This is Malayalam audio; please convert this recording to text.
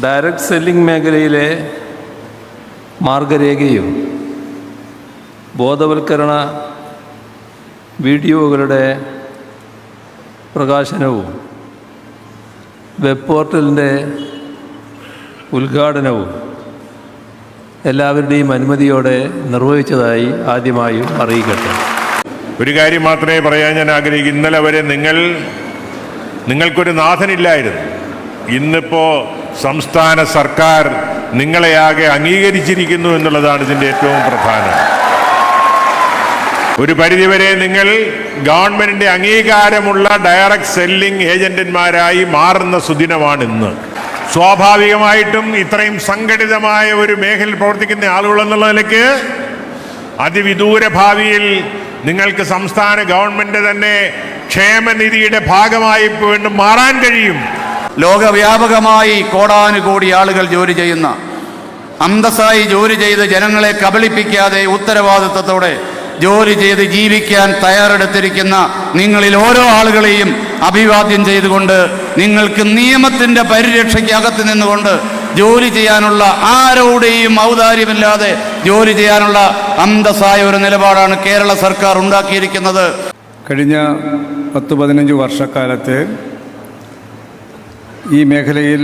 ഡയറക്റ്റ് സെല്ലിംഗ് മേഖലയിലെ മാർഗരേഖയും ബോധവൽക്കരണ വീഡിയോകളുടെ പ്രകാശനവും വെബ് പോർട്ടലിൻ്റെ ഉദ്ഘാടനവും എല്ലാവരുടെയും അനുമതിയോടെ നിർവഹിച്ചതായി ആദ്യമായും അറിയിക്കട്ടെ. ഒരു കാര്യം മാത്രമേ പറയാൻ ഞാൻ ആഗ്രഹിക്കുന്നു. ഇന്നലെ വരെ നിങ്ങൾക്കൊരു നാഥനില്ലായിരുന്നു. ഇന്നിപ്പോൾ സംസ്ഥാന സർക്കാർ നിങ്ങളെയാകെ അംഗീകരിച്ചിരിക്കുന്നു എന്നുള്ളതാണ് ഇതിൻ്റെ ഏറ്റവും പ്രധാനം. ഒരു പരിധിവരെ നിങ്ങൾ ഗവൺമെന്റിന്റെ അംഗീകാരമുള്ള ഡയറക്റ്റ് സെല്ലിംഗ് ഏജന്റന്മാരായി മാറുന്ന സുദിനമാണ് ഇന്ന്. സ്വാഭാവികമായിട്ടും ഇത്രയും സംഘടിതമായ ഒരു മേഖലയിൽ പ്രവർത്തിക്കുന്ന ആളുകളെന്നുള്ള നിലയ്ക്ക് അതിവിദൂര ഭാവിയിൽ നിങ്ങൾക്ക് സംസ്ഥാന ഗവൺമെന്റ് തന്നെ ക്ഷേമനിധിയുടെ ഭാഗമായി വീണ്ടും മാറാൻ കഴിയും. ലോകവ്യാപകമായി കോടാനുകോടി ആളുകൾ ജോലി ചെയ്യുന്ന, അന്തസ്സായി ജോലി ചെയ്ത് ജനങ്ങളെ കബളിപ്പിക്കാതെ ഉത്തരവാദിത്വത്തോടെ ജോലി ചെയ്ത് ജീവിക്കാൻ തയ്യാറെടുത്തിരിക്കുന്ന നിങ്ങളിൽ ഓരോ ആളുകളെയും അഭിവാദ്യം ചെയ്തുകൊണ്ട് നിങ്ങൾക്ക് നിയമത്തിൻ്റെ പരിരക്ഷയ്ക്കകത്ത് നിന്നുകൊണ്ട് ജോലി ചെയ്യാനുള്ള, ആരോടെയും ഔദാര്യമില്ലാതെ ജോലി ചെയ്യാനുള്ള അന്തസ്സായ ഒരു നിലപാടാണ് കേരള സർക്കാർ ഉണ്ടാക്കിയിരിക്കുന്നത്. കഴിഞ്ഞ 10-15 വർഷക്കാലത്ത് ഈ മേഖലയിൽ